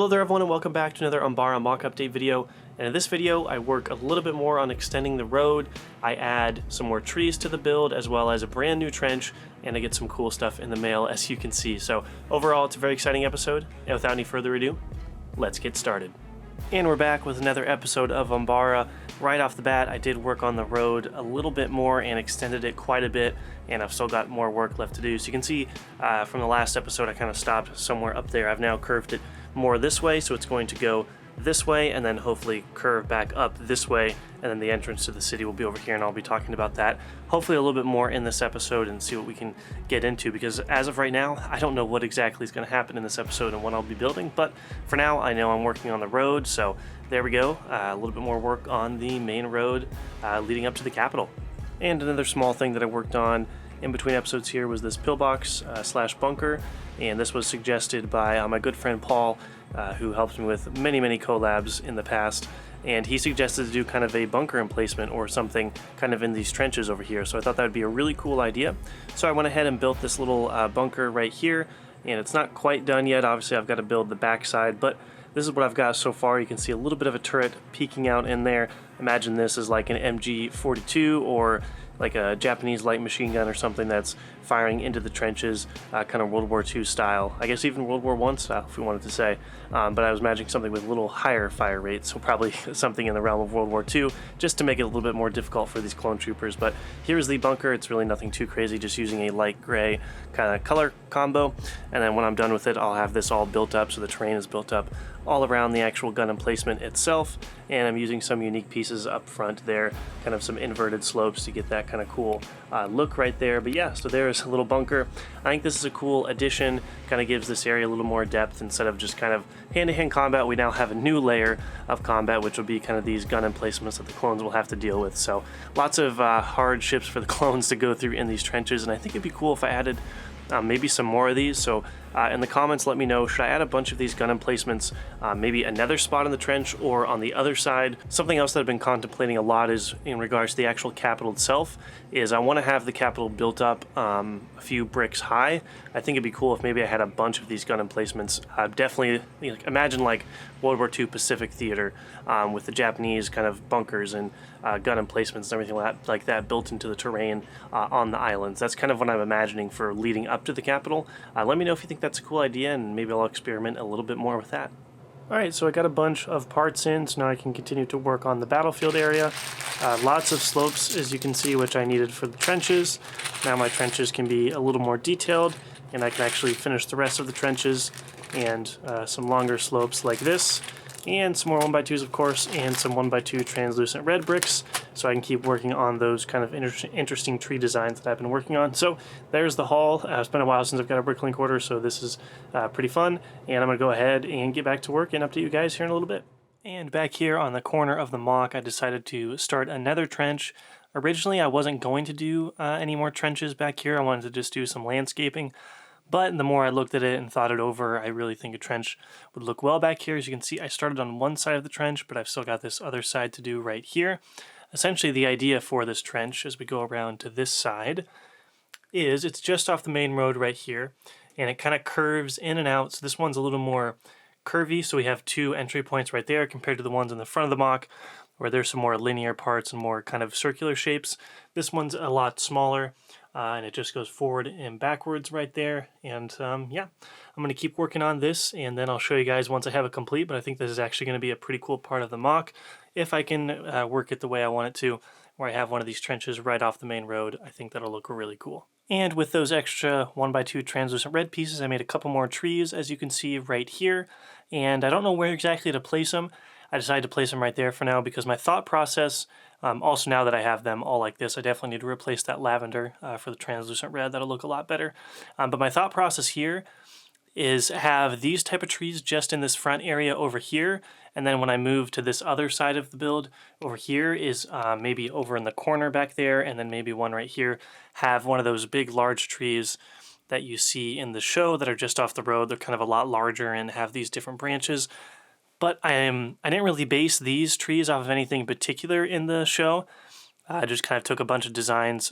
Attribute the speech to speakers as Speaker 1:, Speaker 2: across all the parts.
Speaker 1: Hello there everyone and welcome back to another Umbara MOC update video. And in this video I work a little bit more on extending the road. I add some more trees to the build as well as a brand new trench, and I get some cool stuff in the mail as you can see. So overall it's a very exciting episode, and without any further ado, let's get started. And we're back with another episode of Umbara. Right off the bat, I did work on the road a little bit more and extended it quite a bit, and I've still got more work left to do. So you can see from the last episode I kind of stopped somewhere up there. I've now curved it more this way, so it's going to go this way and then hopefully curve back up this way, and then the entrance to the city will be over here, and I'll be talking about that hopefully a little bit more in this episode and see what we can get into, because as of right now I don't know what exactly is going to happen in this episode and what I'll be building, but for now I know I'm working on the road, so there we go. A little bit more work on the main road leading up to the capital. And another small thing that I worked on in between episodes here was this pillbox slash bunker, and this was suggested by my good friend Paul, who helped me with many collabs in the past, and he suggested to do kind of a bunker emplacement or something kind of in these trenches over here. So I thought that would be a really cool idea. So I went ahead and built this little bunker right here, and it's not quite done yet. Obviously I've got to build the backside, but this is what I've got so far. You can see a little bit of a turret peeking out in there. Imagine this is like an MG42 or like a Japanese light machine gun or something that's firing into the trenches, kind of World War II style. I guess even World War I style, if we wanted to say. But I was imagining something with a little higher fire rates, so probably something in the realm of World War II, just to make it a little bit more difficult for these clone troopers. But here's the bunker. It's really nothing too crazy, just using a light gray kind of color combo. And then when I'm done with it, I'll have this all built up, so the terrain is built up all around the actual gun emplacement itself, and I'm using some unique pieces up front there, kind of some inverted slopes to get that kind of cool look right there. But yeah, so there's a little bunker. I think this is a cool addition, kind of gives this area a little more depth. Instead of just kind of hand-to-hand combat, we now have a new layer of combat, which will be kind of these gun emplacements that the clones will have to deal with. So lots of hardships for the clones to go through in these trenches, and I think it'd be cool if I added maybe some more of these. So in the comments let me know, should I add a bunch of these gun emplacements, maybe another spot in the trench or on the other side? Something else that I've been contemplating a lot is in regards to the actual capital itself, is I want to have the capital built up a few bricks high. I think it'd be cool if maybe I had a bunch of these gun emplacements. Definitely, imagine like World War II Pacific Theater with the Japanese kind of bunkers and gun emplacements and everything like that built into the terrain on the islands. That's kind of what I'm imagining for leading up to the capital. Let me know if you think that's a cool idea, and maybe I'll experiment a little bit more with that. Alright, so I got a bunch of parts in, so now I can continue to work on the battlefield area. Lots of slopes, as you can see, which I needed for the trenches. Now my trenches can be a little more detailed, and I can actually finish the rest of the trenches, and some longer slopes like this, and some more 1x2s of course, and some 1x2 translucent red bricks, so I can keep working on those kind of interesting tree designs that I've been working on. So there's the haul. It's been a while since I've got a bricklink order, so this is pretty fun, and I'm going to go ahead and get back to work and update you guys here in a little bit. And back here on the corner of the MOC, I decided to start another trench. Originally I wasn't going to do any more trenches back here. I wanted to just do some landscaping. But the more I looked at it and thought it over, I really think a trench would look well back here. As you can see, I started on one side of the trench, but I've still got this other side to do right here. Essentially, the idea for this trench, as we go around to this side, is it's just off the main road right here, and it kind of curves in and out. So this one's a little more curvy, so we have two entry points right there compared to the ones in the front of the MOC, where there's some more linear parts and more kind of circular shapes. This one's a lot smaller. And it just goes forward and backwards right there. And yeah, I'm going to keep working on this, and then I'll show you guys once I have it complete. But I think this is actually going to be a pretty cool part of the MOC if I can work it the way I want it to, where I have one of these trenches right off the main road. I think that'll look really cool. And with those extra 1x2 translucent red pieces, I made a couple more trees, as you can see right here. And I don't know where exactly to place them. I decided to place them right there for now because my thought process, also now that I have them all like this, I definitely need to replace that lavender for the translucent red. That'll look a lot better. But my thought process here is have these type of trees just in this front area over here, and then when I move to this other side of the build over here is maybe over in the corner back there, and then maybe one right here, have one of those big large trees that you see in the show that are just off the road. They're kind of a lot larger and have these different branches. But I didn't really base these trees off of anything particular in the show. I just kind of took a bunch of designs.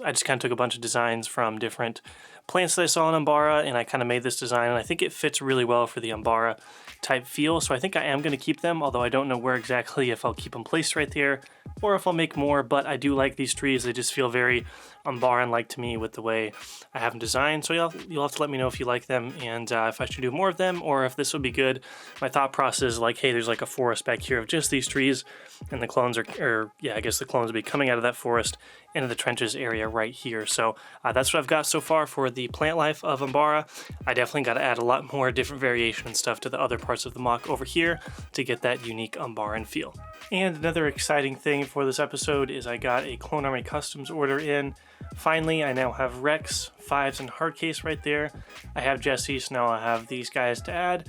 Speaker 1: From different plants that I saw in Umbara, and I kind of made this design, and I think it fits really well for the Umbara type feel. So I think I am going to keep them, although I don't know where exactly, if I'll keep them placed right there or if I'll make more. But I do like these trees. They just feel very Umbaran-like to me with the way I have them designed. So you'll have to let me know if you like them, and if I should do more of them or if this would be good. My thought process is like, hey, there's like a forest back here of just these trees, and the clones I guess the clones will be coming out of that forest into the trenches area right here. So that's what I've got so far for the plant life of Umbara. I definitely got to add a lot more different variation and stuff to the other parts of the MOC over here to get that unique Umbaran feel. And another exciting thing for this episode is I got a Clone Army Customs order in. Finally, I now have Rex, Fives, and Hardcase right there. I have Jesse, so now I have these guys to add.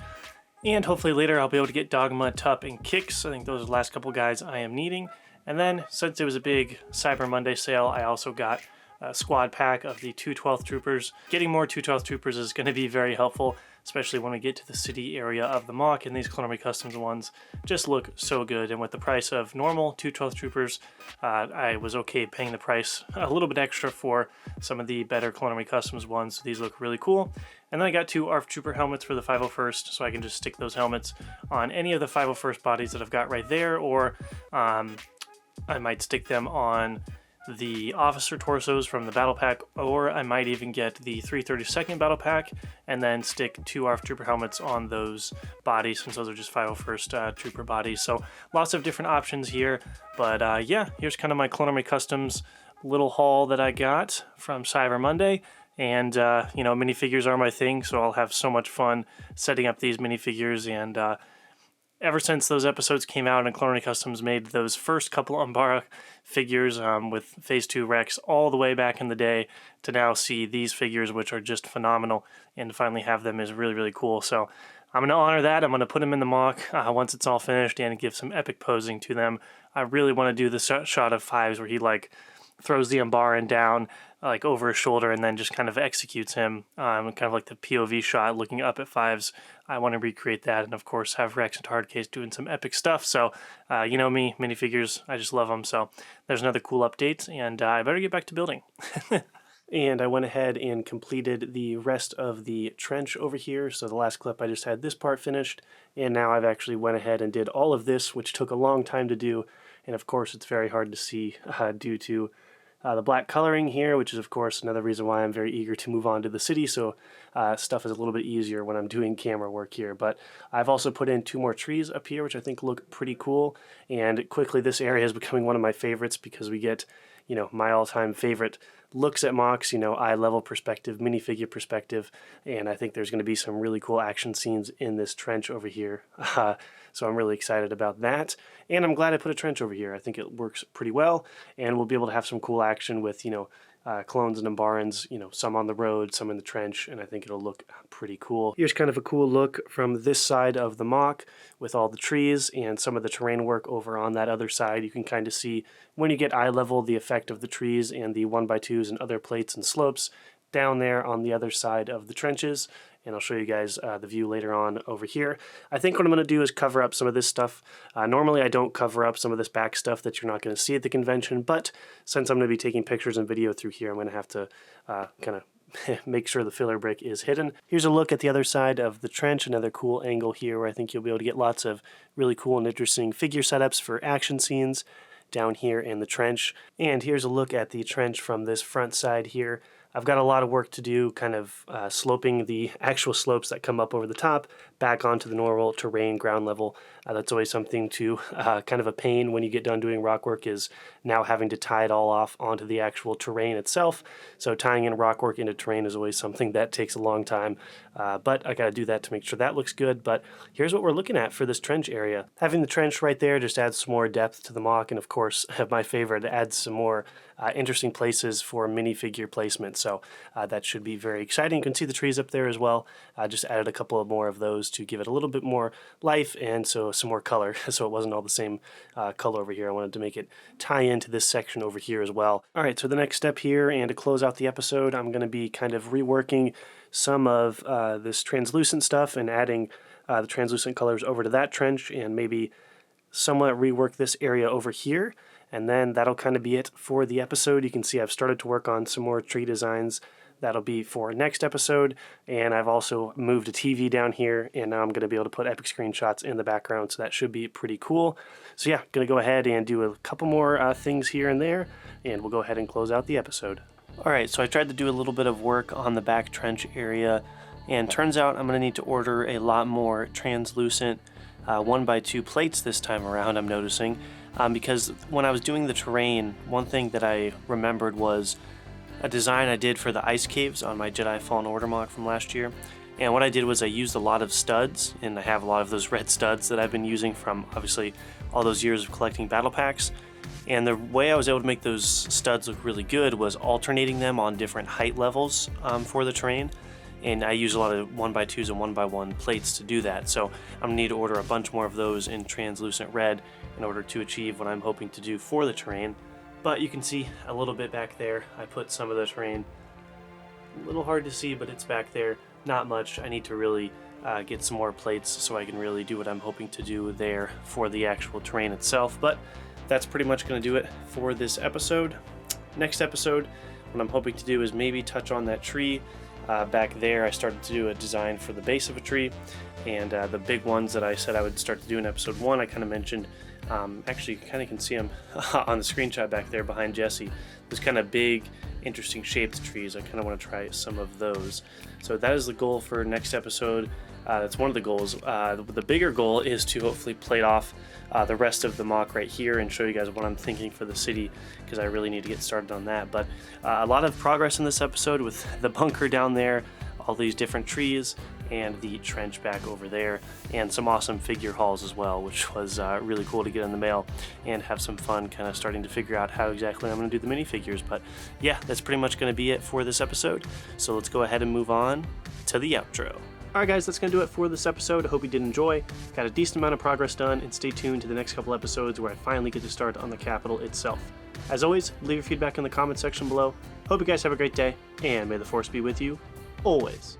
Speaker 1: And hopefully later I'll be able to get Dogma, Tup, and Kix. I think those are the last couple guys I am needing. And then, since it was a big Cyber Monday sale, I also got a squad pack of the 212th Troopers. Getting more 212th Troopers is going to be very helpful, especially when we get to the city area of the MOC, and these Clone Army Customs ones just look so good. And with the price of normal 212th Troopers, I was okay paying the price a little bit extra for some of the better Clone Army Customs ones. So these look really cool. And then I got 2 ARF Trooper helmets for the 501st, so I can just stick those helmets on any of the 501st bodies that I've got right there, or I might stick them on the officer torsos from the battle pack, or I might even get the 332nd battle pack and then stick 2 ARF Trooper helmets on those bodies, since those are just 501st Trooper bodies. So lots of different options here, but yeah, here's kind of my Clone Army Customs little haul that I got from Cyber Monday. And, you know, minifigures are my thing, so I'll have so much fun setting up these minifigures. And ever since those episodes came out and Clone Army Customs made those first couple Umbara figures with Phase 2 Rex all the way back in the day, to now see these figures, which are just phenomenal, and to finally have them is really, really cool. So I'm going to honor that. I'm going to put them in the MOC once it's all finished and give some epic posing to them. I really want to do the shot of Fives where he, like, throws the Umbaran down like over his shoulder and then just kind of executes him, kind of like the POV shot looking up at Fives. I want to recreate that, and of course have Rex and Hardcase doing some epic stuff. So you know me, minifigures, I just love them. So there's another cool update, and I better get back to building. And I went ahead and completed the rest of the trench over here. So the last clip I just had this part finished, and now I've actually went ahead and did all of this, which took a long time to do. And of course it's very hard to see due to the black coloring here, which is of course another reason why I'm very eager to move on to the city, so stuff is a little bit easier when I'm doing camera work here. But I've also put in 2 more trees up here, which I think look pretty cool, and quickly this area is becoming one of my favorites because we get, you know, my all-time favorite looks at MOCs, you know, eye level perspective, minifigure perspective, and I think there's going to be some really cool action scenes in this trench over here. So I'm really excited about that, and I'm glad I put a trench over here. I think it works pretty well, and we'll be able to have some cool action with, you know, clones and Umbarans, you know, some on the road, some in the trench, and I think it'll look pretty cool. Here's kind of a cool look from this side of the MOC with all the trees and some of the terrain work over on that other side. You can kind of see when you get eye level the effect of the trees and the 1x2s and other plates and slopes down there on the other side of the trenches. And I'll show you guys the view later on over here. I think what I'm going to do is cover up some of this stuff. Normally I don't cover up some of this back stuff that you're not going to see at the convention, but since I'm going to be taking pictures and video through here, I'm going to have to kind of make sure the filler brick is hidden. Here's a look at the other side of the trench, another cool angle here where I think you'll be able to get lots of really cool and interesting figure setups for action scenes down here in the trench. And here's a look at the trench from this front side here. I've got a lot of work to do, kind of sloping the actual slopes that come up over the top back onto the normal terrain ground level. That's always something to kind of a pain when you get done doing rock work, is now having to tie it all off onto the actual terrain itself. So tying in rock work into terrain is always something that takes a long time, but I got to do that to make sure that looks good. But here's what we're looking at for this trench area. Having the trench right there just adds some more depth to the MOC, and of course my favorite, adds some more interesting places for minifigure placement. So that should be very exciting. You can see the trees up there as well. I just added a couple of more of those to give it a little bit more life and so some more color, so it wasn't all the same color over here. I wanted to make it tie into this section over here as well. All right, so the next step here, and to close out the episode, I'm going to be kind of reworking some of this translucent stuff and adding the translucent colors over to that trench, and maybe somewhat rework this area over here. And then that'll kind of be it for the episode. You can see I've started to work on some more tree designs. That'll be for next episode. And I've also moved a TV down here, and now I'm going to be able to put epic screenshots in the background, so that should be pretty cool. So yeah, going to go ahead and do a couple more things here and there, and we'll go ahead and close out the episode. Alright, so I tried to do a little bit of work on the back trench area, and turns out I'm going to need to order a lot more translucent 1x2 plates this time around, I'm noticing. Because when I was doing the terrain, one thing that I remembered was a design I did for the ice caves on my Jedi Fallen Order MOC from last year. And what I did was I used a lot of studs, and I have a lot of those red studs that I've been using from obviously all those years of collecting battle packs. And the way I was able to make those studs look really good was alternating them on different height levels for the terrain. And I use a lot of 1x2s and 1x1 plates to do that. So I'm going to need to order a bunch more of those in translucent red in order to achieve what I'm hoping to do for the terrain. But you can see a little bit back there. I put some of the terrain. A little hard to see, but it's back there. Not much. I need to really get some more plates so I can really do what I'm hoping to do there for the actual terrain itself. But that's pretty much going to do it for this episode. Next episode, what I'm hoping to do is maybe touch on that tree. Back there I started to do a design for the base of a tree, and the big ones that I said I would start to do in episode 1 I kind of mentioned. Actually you kind of can see them on the screenshot back there behind Jesse. Those kind of big interesting shaped trees. I kind of want to try some of those. So that is the goal for next episode. That's one of the goals. The bigger goal is to hopefully plate off the rest of the MOC right here and show you guys what I'm thinking for the city, because I really need to get started on that. But a lot of progress in this episode with the bunker down there, all these different trees, and the trench back over there, and some awesome figure hauls as well, which was really cool to get in the mail and have some fun kind of starting to figure out how exactly I'm going to do the minifigures. But yeah, that's pretty much going to be it for this episode. So let's go ahead and move on to the outro. Alright guys, that's going to do it for this episode. I hope you did enjoy. Got a decent amount of progress done, and stay tuned to the next couple episodes where I finally get to start on the Capitol itself. As always, leave your feedback in the comment section below. Hope you guys have a great day, and may the Force be with you always.